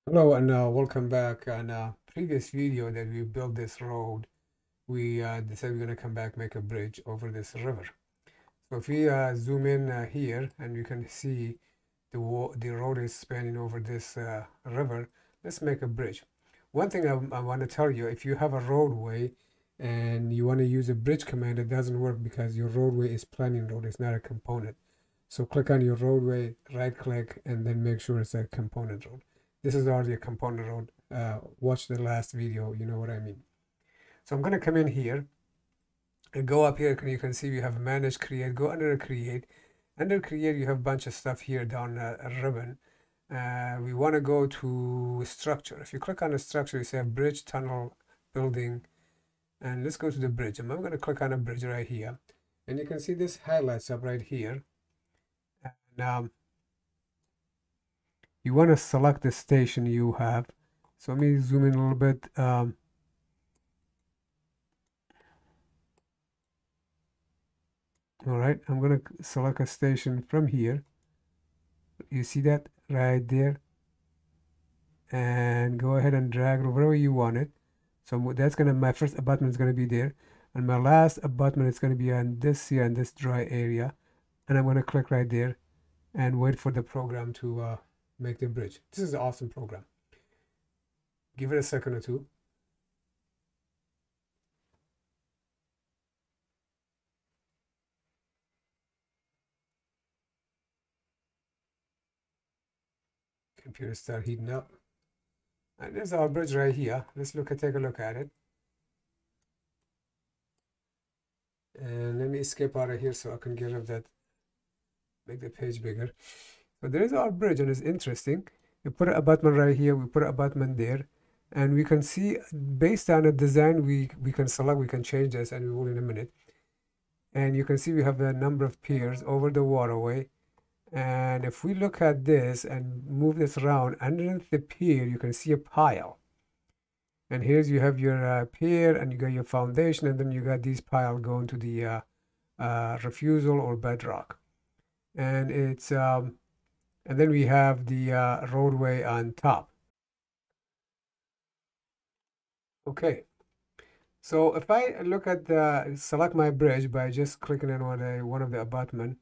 Hello and welcome back. On a previous video that we built this road, we decided we're going to come back make a bridge over this river. So if we zoom in here and you can see the road is spanning over this river, let's make a bridge. One thing I want to tell you, if you have a roadway and you want to use a bridge command, it doesn't work because your roadway is planning road, it's not a component. So click on your roadway, right click, and then make sure it's a component road. This is already a component road. Watch the last video, you know what I mean. So I'm going to come in here and go up here. You can see we have manage create. Go under create. Under create, you have a bunch of stuff here down a ribbon. We want to go to structure. If you click on the structure, you say bridge, tunnel, building, and let's go to the bridge. And I'm going to click on a bridge right here. And you can see this highlights up right here. And you want to select the station you have. So let me zoom in a little bit. All right, I'm going to select a station from here. You see that right there? And go ahead and drag it wherever you want it. So that's going to, my first abutment is going to be there. And my last abutment is going to be on this here, in this dry area. And I'm going to click right there and wait for the program to make the bridge. This is an awesome program. Give it a second or two. Computer start heating up. And there's our bridge right here. Let's take a look at it. And let me escape out of here so I can get rid of that, make the page bigger. So there's our bridge, and it's interesting. We put an abutment right here, we put an abutment there, and we can see based on the design, we can select, we can change this, and we will in a minute. And you can see we have a number of piers over the waterway. And if we look at this and move this around, underneath the pier, you can see a pile. And here's you have your pier, and you got your foundation, and then you got these pile going to the refusal or bedrock. And it's and then we have the roadway on top. Okay, so if I look at the select my bridge by just clicking on one of the abutment,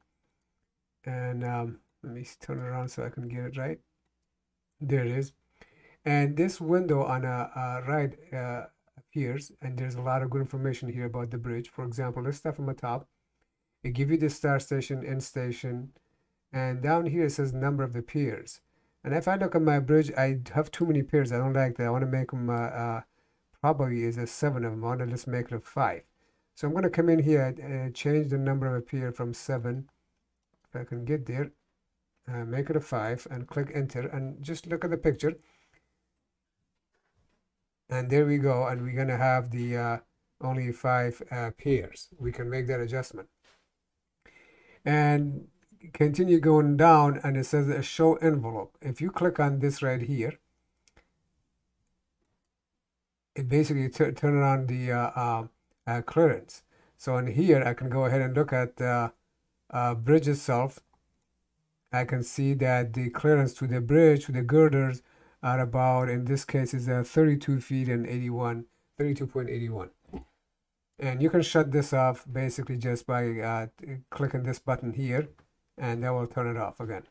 and let me turn it around so I can get it right. There it is. And this window on a right appears, and there's a lot of good information here about the bridge. For example, let's start from the top. It gives you the start station, end station, and down here it says number of the piers. And if I look at my bridge, I have too many piers. I don't like that. I want to make them probably is a 7 of them. I want to just make it a 5. So I'm going to come in here and change the number of a pier from 7. If I can get there, make it a 5 and click enter, and just look at the picture. And there we go, and we're gonna have the only 5 pairs. We can make that adjustment and continue going down, and it says a show envelope. If you click on this right here, it basically turn on the clearance. So in here I can go ahead and look at the bridge itself. I can see that the clearance to the bridge, to the girders, are about, in this case, is 32 feet and 32.81. And you can shut this off basically just by clicking this button here, and that will turn it off again.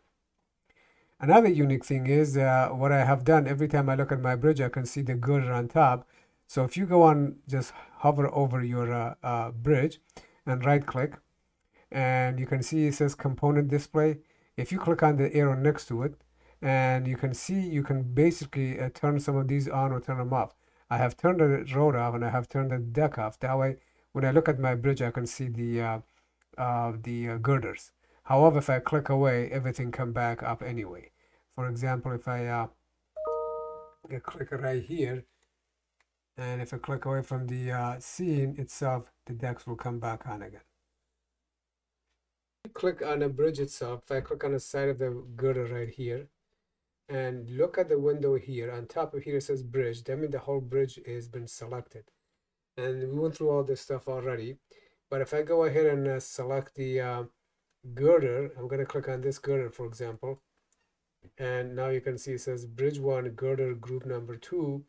Another unique thing is what I have done, every time I look at my bridge, I can see the girder on top. So if you go on, just hover over your bridge and right click, and you can see it says component display. If you click on the arrow next to it, and you can see you can basically turn some of these on or turn them off. I have turned the road off and I have turned the deck off. That way, when I look at my bridge, I can see the girders. However, if I click away, everything come back up anyway. For example, if I click right here, and if I click away from the scene itself, the decks will come back on again. Click on the bridge itself. If I click on the side of the girder right here, and look at the window here, on top of here it says bridge, that means the whole bridge has been selected. And we went through all this stuff already. But if I go ahead and select the girder, I'm going to click on this girder, for example, And now you can see it says bridge 1 girder group number 2,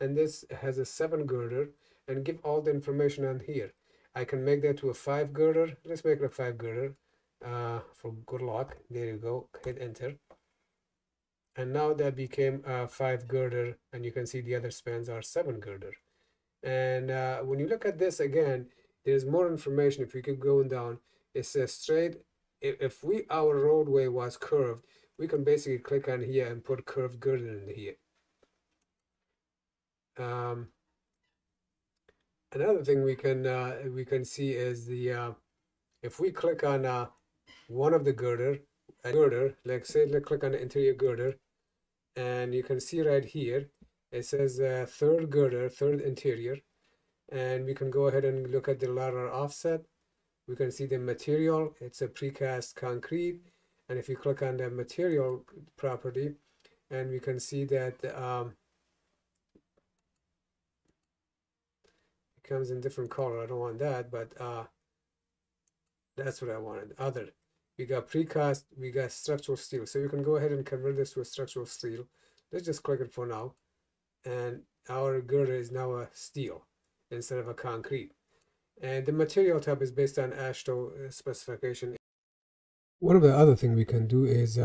and this has a 7 girder, and give all the information on here. I can make that to a 5 girder. Let's make it a 5 girder for good luck. There you go, hit enter. And now that became a 5 girder, and you can see the other spans are 7 girder. And when you look at this again, there's more information. If we keep going down, it says straight. If our roadway was curved, we can basically click on here and put curved girder in here. Another thing we can see is the if we click on one of the girder, like say let's click on the interior girder, and you can see right here it says third girder, third interior, and we can go ahead and look at the lateral offset. We can see the material, it's a precast concrete, and if you click on the material property, and we can see that it comes in different color. I don't want that, but that's what I wanted. Other, we got precast, we got structural steel, so you can go ahead and convert this to a structural steel. Let's just click it for now, and our girder is now a steel instead of a concrete. And the material type is based on AASHTO specification. One of the other thing we can do is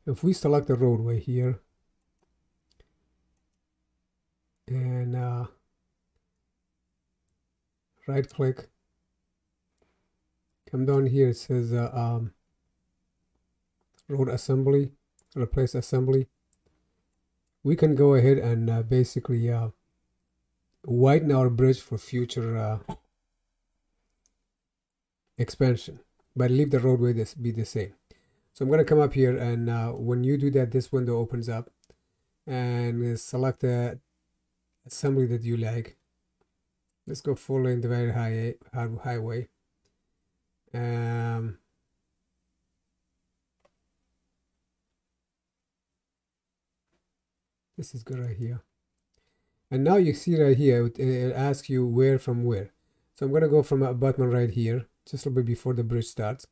if we select the roadway here and right click, come down here, it says road assembly, replace assembly. We can go ahead and basically widen our bridge for future expansion, but leave the roadway be the same. So I'm going to come up here, and when you do that, this window opens up, and select the assembly that you like. Let's go full lane divided highway. This is good right here. And now you see right here, it asks you where from where. So I'm going to go from an abutment right here, just a little bit before the bridge starts.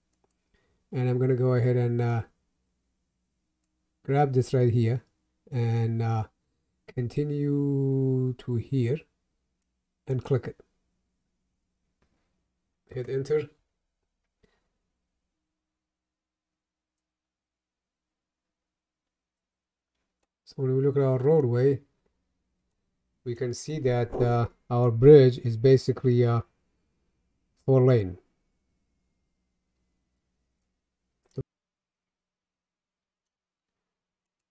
And I'm going to go ahead and grab this right here and continue to here and click it. Hit enter. So when we look at our roadway, we can see that our bridge is basically 4-lane.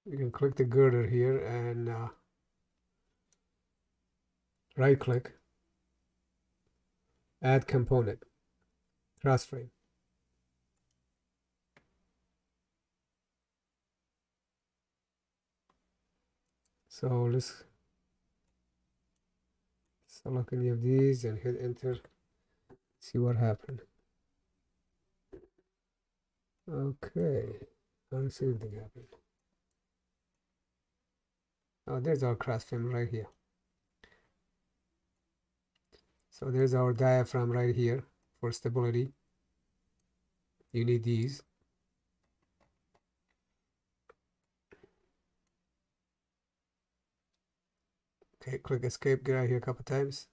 You can click the girder here and right click, add component, cross frame. So let's select any of these and hit enter, see what happened. Okay, I don't see anything happen. Oh, there's our cross frame right here. So there's our diaphragm right here for stability. You need these. Okay, click escape, get out of here a couple times.